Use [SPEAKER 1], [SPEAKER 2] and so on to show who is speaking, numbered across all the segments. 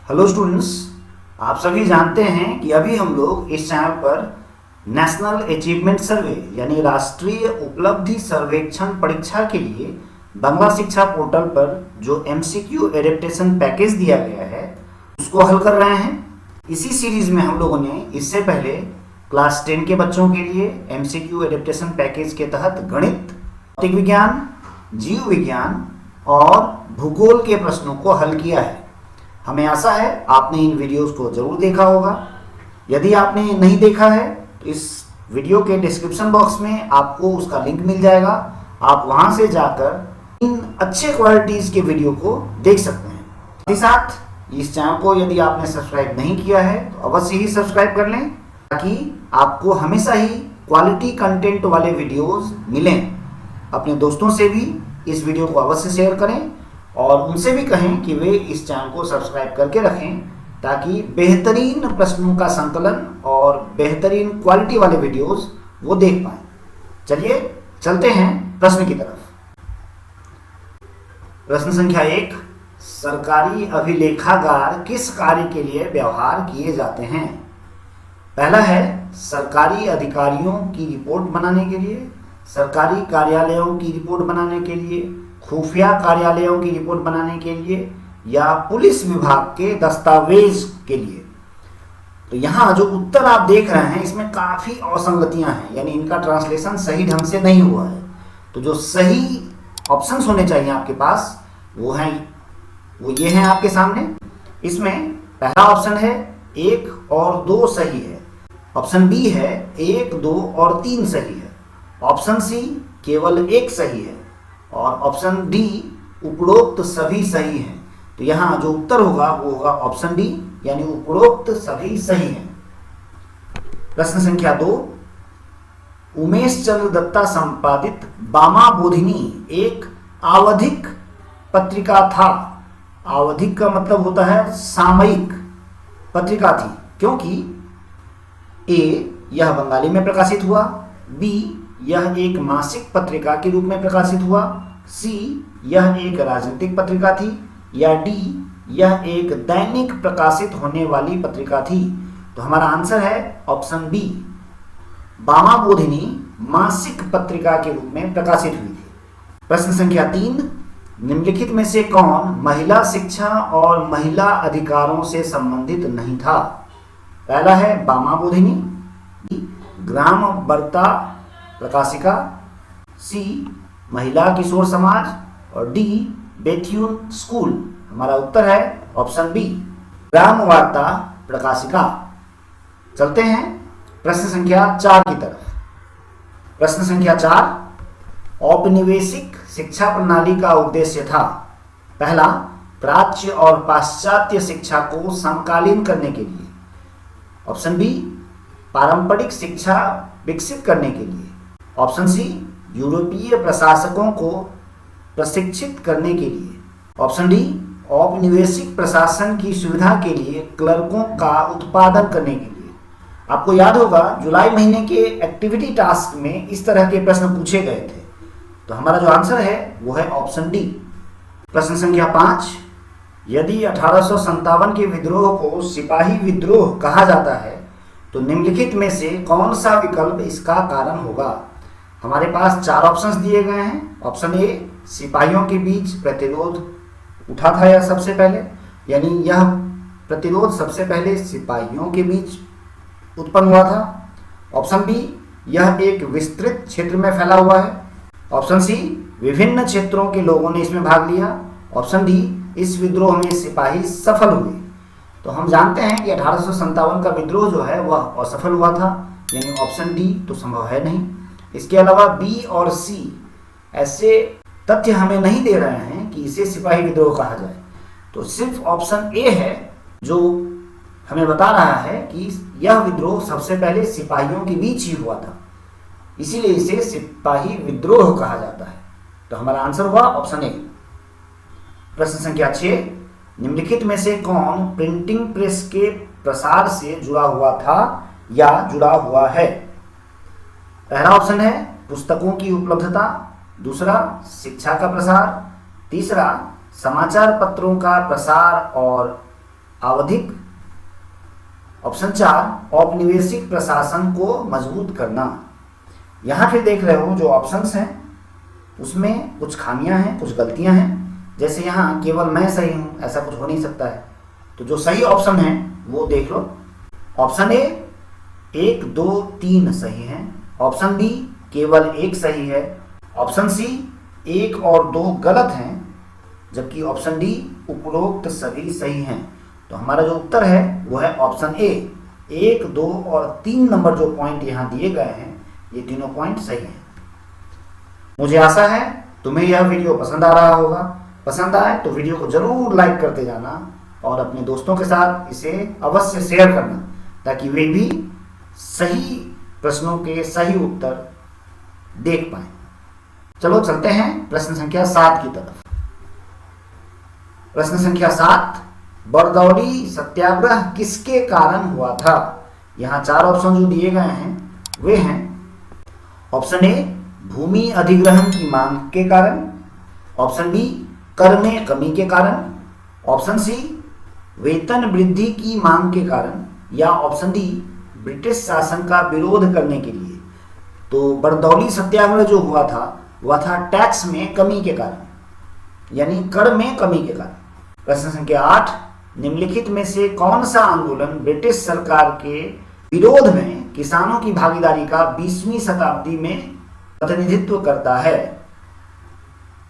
[SPEAKER 1] Hello students, आप सभी जानते हैं कि अभी हम लोग इस चैनल पर नेशनल अचीवमेंट सर्वे यानी राष्ट्रीय उपलब्धि सर्वेक्षण परीक्षा के लिए बांग्ला शिक्षा पोर्टल पर जो एमसीक्यू एडेप्टेशन पैकेज दिया गया है उसको हल कर रहे हैं। इसी सीरीज में हम लोगों ने इससे पहले क्लास 10 के बच्चों के लिए एमसीक्यू एडेप्टेशन पैकेज के तहत गणित, भौतिक विज्ञान, जीव विज्ञान और भूगोल के प्रश्नों को हल किया है। हमें आशा है आपने इन वीडियोस को जरूर देखा होगा। यदि आपने नहीं देखा है तो इस वीडियो के डिस्क्रिप्शन बॉक्स में आपको उसका लिंक मिल जाएगा। आप वहां से जाकर इन अच्छे क्वालिटीज के वीडियो को देख सकते हैं। साथ ही साथ इस चैनल को यदि आपने सब्सक्राइब नहीं किया है तो अवश्य ही सब्सक्राइब कर लें ताकि आपको हमेशा ही क्वालिटी कंटेंट वाले वीडियोस मिलें। अपने दोस्तों से भी इस वीडियो को अवश्य शेयर करें और उनसे भी कहें कि वे इस चैनल को सब्सक्राइब करके रखें ताकि बेहतरीन प्रश्नों का संकलन और बेहतरीन क्वालिटी वाले वीडियोस वो देख पाएं। चलिए चलते हैं प्रश्न की तरफ। प्रश्न संख्या 1, सरकारी अभिलेखागार किस कार्य के लिए व्यवहार किए जाते हैं? पहला है सरकारी अधिकारियों की रिपोर्ट बनाने के लिए, सरकारी कार्यालयों की रिपोर्ट बनाने के लिए, खुफिया कार्यालयों की रिपोर्ट बनाने के लिए या पुलिस विभाग के दस्तावेज के लिए। तो यहाँ जो उत्तर आप देख रहे हैं इसमें काफ़ी असंगतियां हैं, यानी इनका ट्रांसलेशन सही ढंग से नहीं हुआ है। तो जो सही ऑप्शंस होने चाहिए आपके पास वो ये हैं आपके सामने। इसमें पहला ऑप्शन है 1 और 2 सही है, ऑप्शन बी है 1, 2 और 3 सही है, ऑप्शन सी केवल 1 सही है और ऑप्शन डी उपरोक्त सभी सही हैं। तो यहाँ जो उत्तर होगा वो होगा ऑप्शन डी यानी उपरोक्त सभी सही हैं। प्रश्न संख्या 2, उमेश चंद्र दत्ता संपादित वामा बोधिनी एक आवधिक पत्रिका था। आवधिक का मतलब होता है सामयिक पत्रिका थी, क्योंकि ए यह बंगाली में प्रकाशित हुआ, बी यह एक मासिक पत्रिका के रूप में प्रकाशित हुआ, सी यह एक राजनीतिक पत्रिका थी या डी यह एक दैनिक प्रकाशित होने वाली पत्रिका थी। तो हमारा आंसर है ऑप्शन बी, वामा बोधिनी मासिक पत्रिका के रूप में प्रकाशित हुई थी। प्रश्न संख्या 3, निम्नलिखित में से कौन महिला शिक्षा और महिला अधिकारों से संबंधित नहीं था? पहला है वामा बोधिनी, ग्राम वार्ता प्रकाशिका, सी महिला किशोर समाज और डी बेथ्यून स्कूल। हमारा उत्तर है ऑप्शन बी, ग्राम वार्ता प्रकाशिका। चलते हैं प्रश्न संख्या 4 की तरफ। प्रश्न संख्या 4, औपनिवेशिक शिक्षा प्रणाली का उद्देश्य था। पहला, प्राच्य और पाश्चात्य शिक्षा को समकालीन करने के लिए, ऑप्शन बी पारंपरिक शिक्षा विकसित करने के लिए, ऑप्शन सी यूरोपीय प्रशासकों को प्रशिक्षित करने के लिए, ऑप्शन डी औपनिवेशिक प्रशासन की सुविधा के लिए क्लर्कों का उत्पादन करने के लिए। आपको याद होगा जुलाई महीने के एक्टिविटी टास्क में इस तरह के प्रश्न पूछे गए थे। तो हमारा जो आंसर है वो है ऑप्शन डी। प्रश्न संख्या 5, यदि 1857 के विद्रोह को सिपाही विद्रोह कहा जाता है तो निम्नलिखित में से कौन सा विकल्प इसका कारण होगा? हमारे पास 4 ऑप्शंस दिए गए हैं। ऑप्शन ए, सिपाहियों के बीच प्रतिरोध उठा था यह सबसे पहले, यानी यह प्रतिरोध सबसे पहले सिपाहियों के बीच उत्पन्न हुआ था। ऑप्शन बी, यह एक विस्तृत क्षेत्र में फैला हुआ है। ऑप्शन सी, विभिन्न क्षेत्रों के लोगों ने इसमें भाग लिया। ऑप्शन डी, इस विद्रोह में सिपाही सफल हुए। तो हम जानते हैं कि 1857 का विद्रोह जो है वह असफल हुआ था, यानी ऑप्शन डी तो संभव है नहीं। इसके अलावा बी और सी ऐसे तथ्य हमें नहीं दे रहे हैं कि इसे सिपाही विद्रोह कहा जाए। तो सिर्फ ऑप्शन ए है जो हमें बता रहा है कि यह विद्रोह सबसे पहले सिपाहियों के बीच ही हुआ था, इसीलिए इसे सिपाही विद्रोह कहा जाता है। तो हमारा आंसर हुआ ऑप्शन ए। प्रश्न संख्या 6, निम्नलिखित में से कौन प्रिंटिंग प्रेस के प्रसार से जुड़ा हुआ था या जुड़ा हुआ है? पहला ऑप्शन है पुस्तकों की उपलब्धता, दूसरा शिक्षा का प्रसार, तीसरा समाचार पत्रों का प्रसार और आवधिक। ऑप्शन 4 औपनिवेशिक प्रशासन को मजबूत करना। यहाँ फिर देख रहे हो जो ऑप्शंस हैं उसमें कुछ खामियां हैं, कुछ गलतियां हैं। जैसे यहाँ केवल मैं सही हूँ, ऐसा कुछ हो नहीं सकता है। तो जो सही ऑप्शन है वो देख लो। ऑप्शन ए 1, 2, 3 सही है। ऑप्शन बी केवल 1 सही है। ऑप्शन सी 1 और 2 गलत हैं, जबकि ऑप्शन डी उपरोक्त सभी सही हैं। तो हमारा जो उत्तर है वो है ऑप्शन ए। 1, 2 और 3 नंबर जो पॉइंट यहाँ दिए गए हैं ये तीनों पॉइंट सही हैं। मुझे आशा है तुम्हें यह वीडियो पसंद आ रहा होगा। पसंद आए तो वीडियो को जरूर लाइक करते जाना और अपने दोस्तों के साथ इसे अवश्य शेयर करना, ताकि वे भी सही प्रश्नों के सही उत्तर देख पाए। चलो चलते हैं प्रश्न संख्या 7 की तरफ। प्रश्न संख्या 7, बरदौली सत्याग्रह किसके कारण हुआ था? यहाँ 4 ऑप्शन जो दिए गए हैं वे हैं। ऑप्शन ए भूमि अधिग्रहण की मांग के कारण। ऑप्शन बी कर में कमी के कारण। ऑप्शन सी वेतन वृद्धि की मांग के कारण। या ऑप्शन डी ब्रिटिश शासन का विरोध करने के लिए। तो बरदौली सत्याग्रह जो हुआ था वह था टैक्स में कमी के कारण, यानी कर में कमी के कारण। प्रश्न संख्या 8, निम्नलिखित में से कौन सा आंदोलन ब्रिटिश सरकार के विरोध में किसानों की भागीदारी का 20वीं शताब्दी में प्रतिनिधित्व करता है?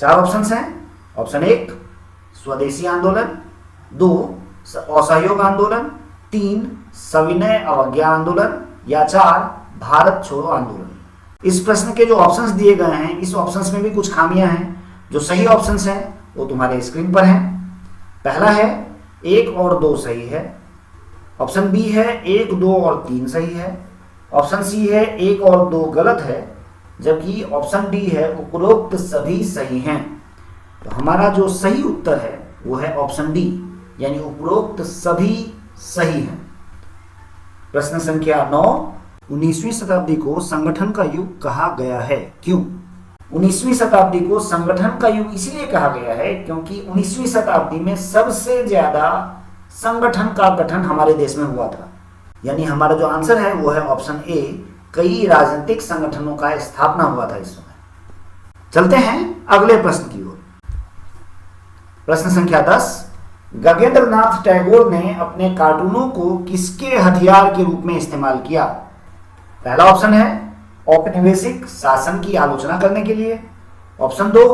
[SPEAKER 1] 4 ऑप्शंस हैं। ऑप्शन 1 स्वदेशी आंदोलन, 2 असहयोग आंदोलन, 3 सविनय अवज्ञा आंदोलन, या 4 भारत छोड़ो आंदोलन। इस प्रश्न के जो ऑप्शंस दिए गए हैं इस ऑप्शंस में भी कुछ खामियां हैं। जो सही ऑप्शंस हैं वो तुम्हारे स्क्रीन पर हैं। पहला है 1 और 2 सही है। ऑप्शन बी है 1, 2 और 3 सही है। ऑप्शन सी है 1 और 2 गलत है, जबकि ऑप्शन डी है उपरोक्त सभी सही हैं। तो हमारा जो सही उत्तर है वो है ऑप्शन डी, यानी उपरोक्त सभी सही हैं। प्रश्न संख्या 9, 19वीं शताब्दी को संगठन का युग कहा गया है, क्यों? 19वीं शताब्दी को संगठन का युग इसलिए कहा गया है क्योंकि 19वीं शताब्दी में सबसे ज्यादा संगठन का गठन हमारे देश में हुआ था। यानी हमारा जो आंसर है वो है ऑप्शन ए, कई राजनीतिक संगठनों का स्थापना हुआ था इस समय। चलते हैं अगले प्रश्न की ओर। प्रश्न संख्या 10, गगनेंद्रनाथ टैगोर ने अपने कार्टूनों को किसके हथियार के रूप में इस्तेमाल किया? पहला ऑप्शन है औपनिवेशिक शासन की आलोचना करने के लिए। ऑप्शन 2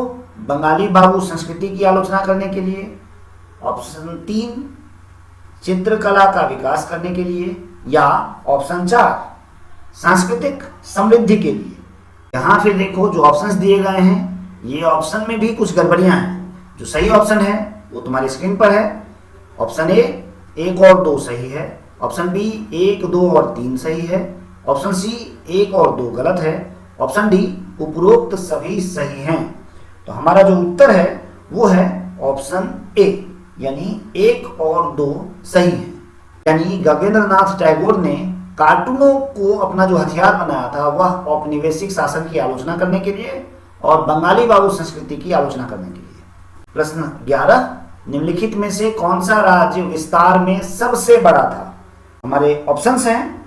[SPEAKER 1] बंगाली बाबू संस्कृति की आलोचना करने के लिए। ऑप्शन 3 चित्रकला का विकास करने के लिए। या ऑप्शन 4 सांस्कृतिक समृद्धि के लिए। यहाँ फिर देखो जो ऑप्शंस दिए गए हैं ये ऑप्शन में भी कुछ गड़बड़ियां हैं। जो सही ऑप्शन है वो तुम्हारी स्क्रीन पर है। ऑप्शन ए 1 और 2 सही है। ऑप्शन बी 1, 2 और 3 सही है। ऑप्शन सी 1 और 2 गलत है। ऑप्शन डी उपरोक्त सभी सही हैं। तो हमारा जो उत्तर है वो है ऑप्शन ए, यानी 1 और 2 सही है। यानी गगनेंद्रनाथ टैगोर ने कार्टूनों को अपना जो हथियार बनाया था वह औपनिवेशिक शासन की आलोचना करने के लिए और बंगाली बाबू संस्कृति की आलोचना करने के लिए। प्रश्न 11, निम्नलिखित में से कौन सा राज्य विस्तार में सबसे बड़ा था? हमारे ऑप्शंस हैं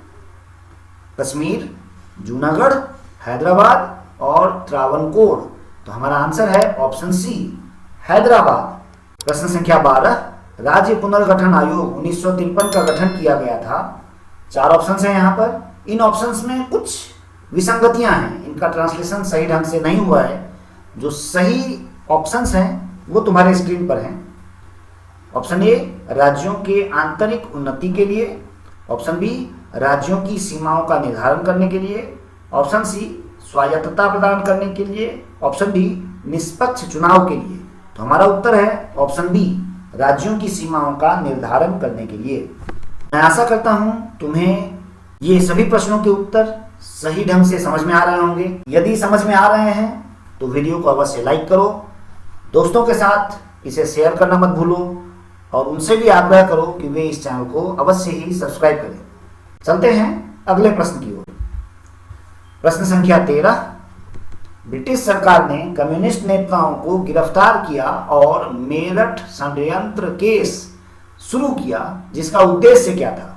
[SPEAKER 1] कश्मीर, जूनागढ़, हैदराबाद और त्रावणकोर। तो हमारा आंसर है ऑप्शन सी, हैदराबाद। प्रश्न संख्या 12, राज्य पुनर्गठन आयोग 1953 का गठन किया गया था। 4 ऑप्शंस हैं यहाँ पर। इन ऑप्शंस में कुछ विसंगतियां हैं, इनका ट्रांसलेशन सही ढंग से नहीं हुआ है। जो सही ऑप्शंस हैं वो तुम्हारे स्क्रीन पर हैं। ऑप्शन ए राज्यों के आंतरिक उन्नति के लिए। ऑप्शन बी राज्यों की सीमाओं का निर्धारण करने के लिए। ऑप्शन सी स्वायत्तता प्रदान करने के लिए। ऑप्शन डी निष्पक्ष चुनाव के लिए। तो हमारा उत्तर है ऑप्शन बी, राज्यों की सीमाओं का निर्धारण करने के लिए। मैं आशा करता हूं तुम्हें ये सभी प्रश्नों के उत्तर सही ढंग से समझ में आ रहे होंगे। यदि समझ में आ रहे हैं तो वीडियो को अवश्य लाइक करो, दोस्तों के साथ इसे शेयर करना मत भूलो और उनसे भी आग्रह करो कि वे इस चैनल को अवश्य ही सब्सक्राइब करें। चलते हैं अगले प्रश्न की ओर। प्रश्न संख्या 13, ब्रिटिश सरकार ने कम्युनिस्ट नेताओं को गिरफ्तार किया और मेरठ षड्यंत्र केस शुरू किया, जिसका उद्देश्य क्या था?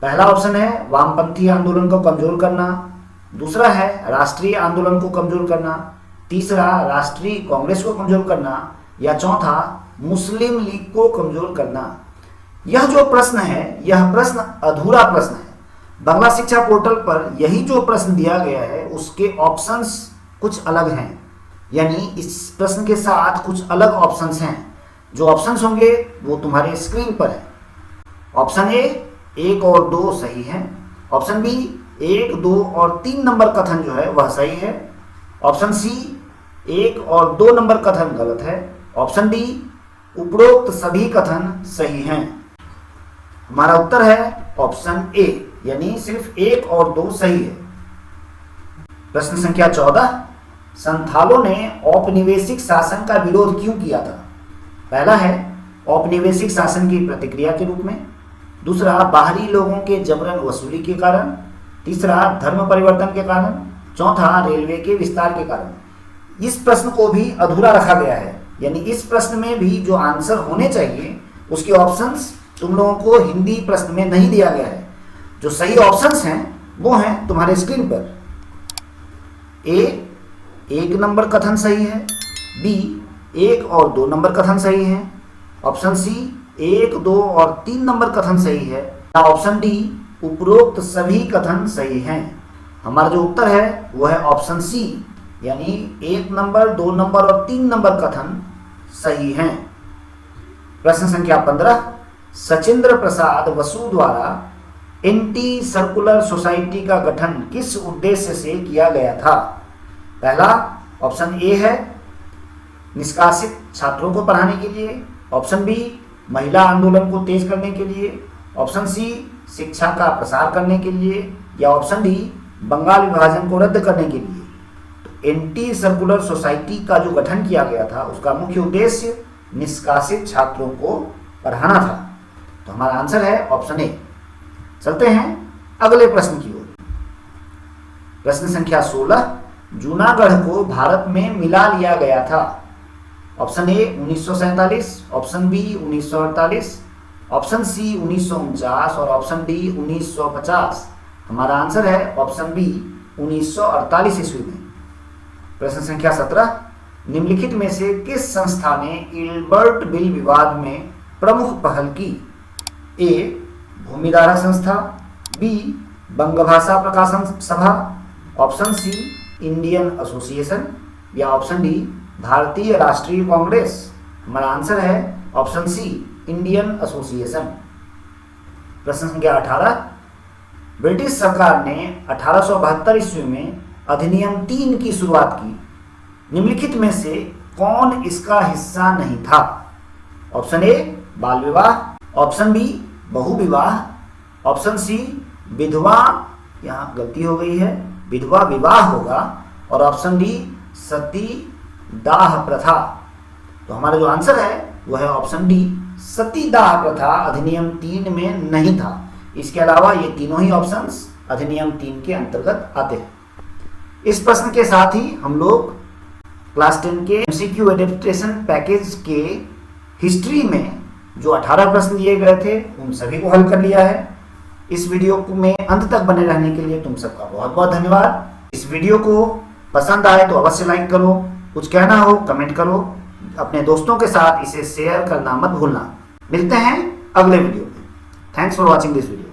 [SPEAKER 1] पहला ऑप्शन है वामपंथी आंदोलन को कमजोर करना, दूसरा है राष्ट्रीय आंदोलन को कमजोर करना, तीसरा राष्ट्रीय कांग्रेस को कमजोर करना, या चौथा मुस्लिम लीग को कमजोर करना। यह जो प्रश्न है यह प्रश्न अधूरा प्रश्न है। बांग्ला शिक्षा पोर्टल पर यही जो प्रश्न दिया गया है उसके ऑप्शंस कुछ अलग हैं, यानी इस प्रश्न के साथ कुछ अलग ऑप्शंस हैं। जो ऑप्शंस होंगे वो तुम्हारे स्क्रीन पर है। ऑप्शन ए 1 और 2 सही है, ऑप्शन बी 1, 2 और 3 नंबर कथन जो है वह सही है, ऑप्शन सी 1 और 2 नंबर कथन गलत है, ऑप्शन डी उपरोक्त सभी कथन सही हैं। हमारा उत्तर है ऑप्शन ए, यानी सिर्फ 1 और 2 सही है। प्रश्न संख्या 14, संथालों ने औपनिवेशिक शासन का विरोध क्यों किया था? पहला है औपनिवेशिक शासन की प्रतिक्रिया के रूप में, दूसरा बाहरी लोगों के जबरन वसूली के कारण, तीसरा धर्म परिवर्तन के कारण, चौथा रेलवे के विस्तार के कारण। इस प्रश्न को भी अधूरा रखा गया है, यानी इस प्रश्न में भी जो आंसर होने चाहिए उसके ऑप्शंस तुम लोगों को हिंदी प्रश्न में नहीं दिया गया है। जो सही ऑप्शंस हैं वो हैं तुम्हारे स्क्रीन पर। ए 1 नंबर कथन सही है, बी 1 और 2 नंबर कथन सही है, ऑप्शन सी 1, 2 और 3 नंबर कथन सही है, या ऑप्शन डी उपरोक्त सभी कथन सही हैं। हमारा जो उत्तर है वो है ऑप्शन सी, यानी 1 नंबर, 2 नंबर और 3 नंबर कथन सही हैं। प्रश्न संख्या 15, सचिंद्र प्रसाद बसु द्वारा एंटी सर्कुलर सोसाइटी का गठन किस उद्देश्य से किया गया था? पहला ऑप्शन ए है निष्कासित छात्रों को पढ़ाने के लिए, ऑप्शन बी महिला आंदोलन को तेज करने के लिए, ऑप्शन सी शिक्षा का प्रसार करने के लिए, या ऑप्शन डी बंगाल विभाजन को रद्द करने के लिए। तो एंटी सर्कुलर सोसाइटी का जो गठन किया गया था उसका मुख्य उद्देश्य निष्कासित छात्रों को पढ़ाना था। तो हमारा आंसर है ऑप्शन ए। चलते हैं अगले प्रश्न की ओर। प्रश्न संख्या 16, जूनागढ़ को भारत में मिला लिया गया था। Option A 1947, option B 1948, option C 1949 और ऑप्शन डी 1950। हमारा आंसर है ऑप्शन बी 1948 ईस्वी में। प्रश्न संख्या 17, निम्नलिखित में से किस संस्था ने इल्बर्ट बिल विवाद में प्रमुख पहल की? ए भूमिधारा संस्था, बी बंगभाषा प्रकाशन सभा, ऑप्शन सी इंडियन एसोसिएशन, या ऑप्शन डी भारतीय राष्ट्रीय कांग्रेस। हमारा आंसर है ऑप्शन सी इंडियन एसोसिएशन। प्रश्न संख्या 18, ब्रिटिश सरकार ने 1872 ईस्वी में अधिनियम 3 की शुरुआत की। निम्नलिखित में से कौन इसका हिस्सा नहीं था? ऑप्शन ए बाल विवाह, ऑप्शन बी बहु विवाह, ऑप्शन सी विधवा, यहाँ गलती हो गई है, विधवा विवाह होगा, और ऑप्शन डी सती दाह प्रथा। तो हमारा जो आंसर है वो है ऑप्शन डी सती दाह प्रथा अधिनियम 3 में नहीं था। इसके अलावा ये तीनों ही ऑप्शंस अधिनियम 3 के अंतर्गत आते हैं। इस प्रश्न के साथ ही हम लोग क्लास 10 के एमसीक्यू एडेप्टेशन पैकेज के हिस्ट्री में जो 18 प्रश्न दिए गए थे उन सभी को हल कर लिया है। इस वीडियो में अंत तक बने रहने के लिए तुम सबका बहुत बहुत धन्यवाद। इस वीडियो को पसंद आए तो अवश्य लाइक करो, कुछ कहना हो कमेंट करो, अपने दोस्तों के साथ इसे शेयर करना मत भूलना। मिलते हैं अगले वीडियो में। Thanks for watching this video.